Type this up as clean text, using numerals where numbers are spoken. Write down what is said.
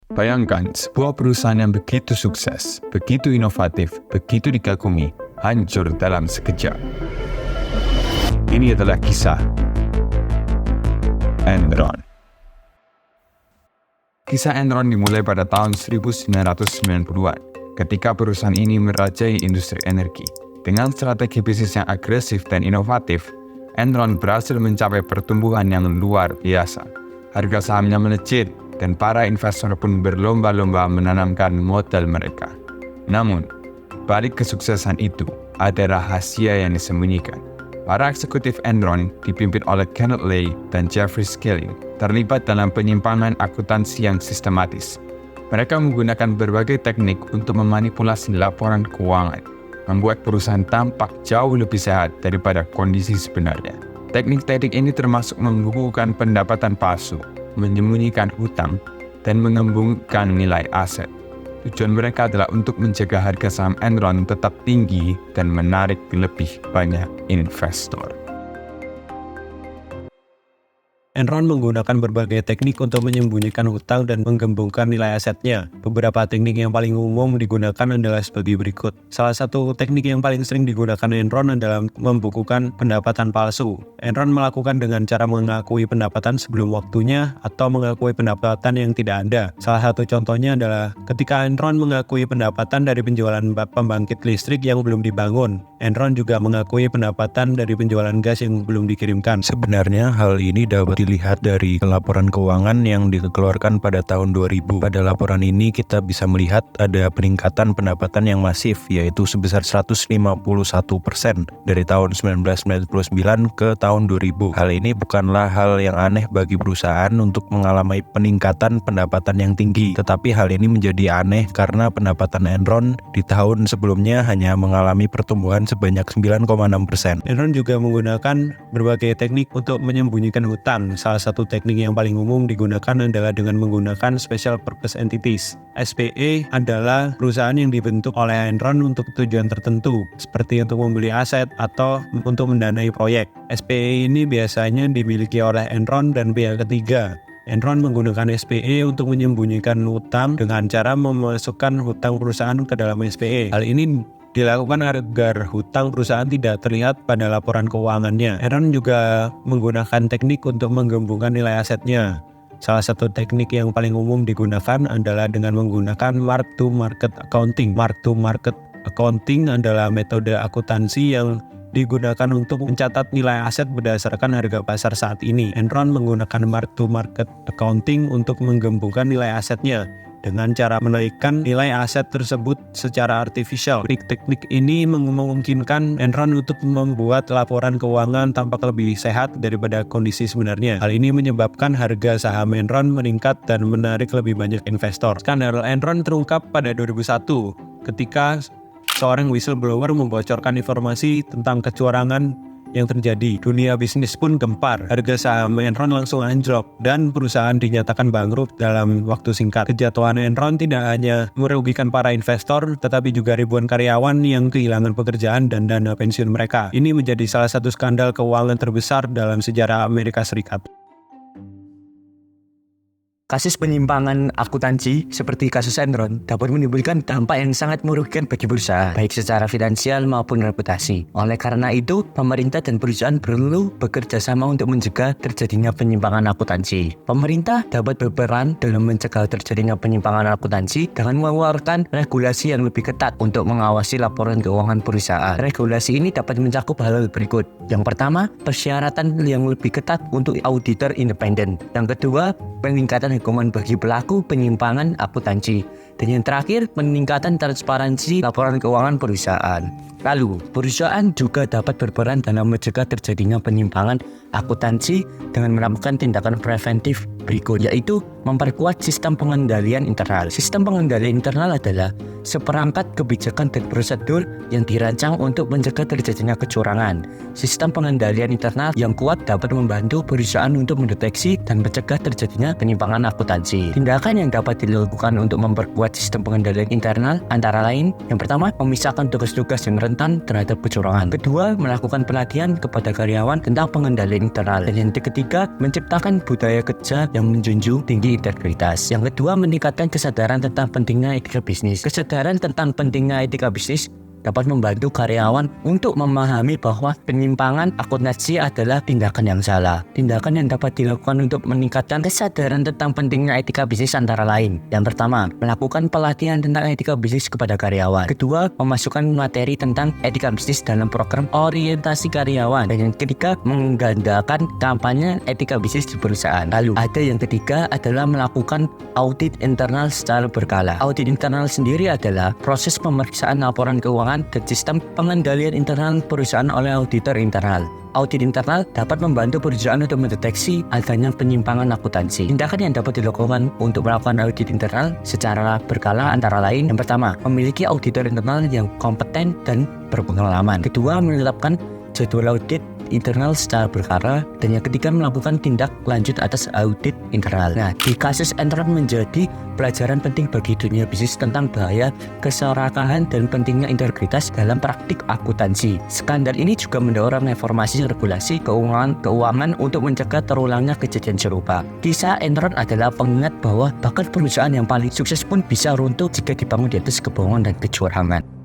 Bayangkan sebuah perusahaan yang begitu sukses, begitu inovatif, begitu dikagumi, hancur dalam sekejap. Ini adalah kisah Enron. Kisah Enron dimulai pada tahun 1990-an, ketika perusahaan ini merajai industri energi. Dengan strategi bisnis yang agresif dan inovatif, Enron berhasil mencapai pertumbuhan yang luar biasa. Harga sahamnya melejit, dan para investor pun berlomba-lomba menanamkan modal mereka. Namun, balik kesuksesan itu, ada rahasia yang disembunyikan. Para eksekutif Enron, dipimpin oleh Kenneth Lay dan Jeffrey Skilling, terlibat dalam penyimpangan akuntansi yang sistematis. Mereka menggunakan berbagai teknik untuk memanipulasi laporan keuangan, membuat perusahaan tampak jauh lebih sehat daripada kondisi sebenarnya. Teknik-teknik ini termasuk membukukan pendapatan palsu, menyembunyikan hutang, dan mengembungkan nilai aset. Tujuan mereka adalah untuk menjaga harga saham Enron tetap tinggi dan menarik lebih banyak investor. Enron menggunakan berbagai teknik untuk menyembunyikan hutang dan menggembungkan nilai asetnya. Beberapa teknik yang paling umum digunakan adalah sebagai berikut. Salah satu teknik yang paling sering digunakan Enron adalah membukukan pendapatan palsu. Enron melakukan dengan cara mengakui pendapatan sebelum waktunya atau mengakui pendapatan yang tidak ada. Salah satu contohnya adalah ketika Enron mengakui pendapatan dari penjualan pembangkit listrik yang belum dibangun. Enron juga mengakui pendapatan dari penjualan gas yang belum dikirimkan. Sebenarnya hal ini dapat dilihat dari laporan keuangan yang dikeluarkan pada tahun 2000. Pada laporan ini kita bisa melihat ada peningkatan pendapatan yang masif, yaitu sebesar 151% dari tahun 1999 ke tahun 2000. Hal ini bukanlah hal yang aneh bagi perusahaan untuk mengalami peningkatan pendapatan yang tinggi, tetapi hal ini menjadi aneh karena pendapatan Enron di tahun sebelumnya hanya mengalami pertumbuhan sebanyak 9,6%. Enron juga menggunakan berbagai teknik untuk menyembunyikan hutang. Salah satu teknik yang paling umum digunakan adalah dengan menggunakan Special Purpose Entities. SPE adalah perusahaan yang dibentuk oleh Enron untuk tujuan tertentu, seperti untuk membeli aset atau untuk mendanai proyek. SPE ini biasanya dimiliki oleh Enron dan pihak ketiga. Enron menggunakan SPE untuk menyembunyikan hutang dengan cara memasukkan hutang perusahaan ke dalam SPE. Hal ini dilakukan agar hutang perusahaan tidak terlihat pada laporan keuangannya. Enron juga menggunakan teknik untuk menggembungkan nilai asetnya. Salah satu teknik yang paling umum digunakan adalah dengan menggunakan mark-to-market accounting. Mark-to-market accounting adalah metode akuntansi yang digunakan untuk mencatat nilai aset berdasarkan harga pasar saat ini. Enron menggunakan mark-to-market accounting untuk menggembungkan nilai asetnya dengan cara menaikkan nilai aset tersebut secara artifisial. Teknik ini memungkinkan Enron untuk membuat laporan keuangan tampak lebih sehat daripada kondisi sebenarnya. Hal ini menyebabkan harga saham Enron meningkat dan menarik lebih banyak investor. Skandal Enron terungkap pada 2001 ketika seorang whistleblower membocorkan informasi tentang kecurangan yang terjadi. Dunia bisnis pun gempar. Harga saham Enron langsung anjlok dan perusahaan dinyatakan bangkrut dalam waktu singkat. Kejatuhan Enron tidak hanya merugikan para investor, tetapi juga ribuan karyawan yang kehilangan pekerjaan dan dana pensiun mereka. Ini menjadi salah satu skandal keuangan terbesar dalam sejarah Amerika Serikat. Kasus penyimpangan akuntansi seperti kasus Enron dapat menimbulkan dampak yang sangat merugikan bagi perusahaan, baik secara finansial maupun reputasi. Oleh karena itu, pemerintah dan perusahaan perlu bekerja sama untuk mencegah terjadinya penyimpangan akuntansi. Pemerintah dapat berperan dalam mencegah terjadinya penyimpangan akuntansi dengan mengeluarkan regulasi yang lebih ketat untuk mengawasi laporan keuangan perusahaan. Regulasi ini dapat mencakup hal berikut. Yang pertama, persyaratan yang lebih ketat untuk auditor independen. Yang kedua, peningkatan hukuman bagi pelaku penyimpangan akuntansi. Dan yang terakhir, peningkatan transparansi laporan keuangan perusahaan. Lalu, perusahaan juga dapat berperan dalam mencegah terjadinya penyimpangan akuntansi dengan melakukan tindakan preventif berikut, yaitu memperkuat sistem pengendalian internal. Sistem pengendalian internal adalah seperangkat kebijakan dan prosedur yang dirancang untuk mencegah terjadinya kecurangan. Sistem pengendalian internal yang kuat dapat membantu perusahaan untuk mendeteksi dan mencegah terjadinya penyimpangan akuntansi. Tindakan yang dapat dilakukan untuk memperkuat sistem pengendalian internal antara lain, yang pertama, memisahkan tugas-tugas yang rentan terhadap kecurangan. Kedua, melakukan pelatihan kepada karyawan tentang pengendalian internal. Dan yang ketiga, menciptakan budaya kerja yang menjunjung tinggi integritas. Yang kedua, meningkatkan kesadaran tentang pentingnya etika bisnis. Kesadaran tentang pentingnya etika bisnis dapat membantu karyawan untuk memahami bahwa penyimpangan akuntansi adalah tindakan yang salah. Tindakan yang dapat dilakukan untuk meningkatkan kesadaran tentang pentingnya etika bisnis antara lain. Yang pertama, melakukan pelatihan tentang etika bisnis kepada karyawan. Kedua, memasukkan materi tentang etika bisnis dalam program orientasi karyawan. Dan yang ketiga, menggandakan kampanye etika bisnis di perusahaan. Lalu, ada yang ketiga adalah melakukan audit internal secara berkala. Audit internal sendiri adalah proses pemeriksaan laporan keuangan dan sistem pengendalian internal perusahaan oleh auditor internal. Audit internal dapat membantu perusahaan untuk mendeteksi adanya penyimpangan akuntansi. Tindakan yang dapat dilakukan untuk melakukan audit internal secara berkala antara lain, yang pertama, memiliki auditor internal yang kompeten dan berpengalaman. Kedua, menetapkan jadwal audit internal secara berkala. Dan yang ketiga, melakukan tindak lanjut atas audit internal. Nah, di kasus Enron menjadi pelajaran penting bagi dunia bisnis tentang bahaya keserakahan dan pentingnya integritas dalam praktik akuntansi. Skandal ini juga mendorong reformasi regulasi keuangan untuk mencegah terulangnya kejadian serupa. Kisah Enron adalah pengingat bahwa bahkan perusahaan yang paling sukses pun bisa runtuh jika dibangun di atas kebohongan dan kecurangan.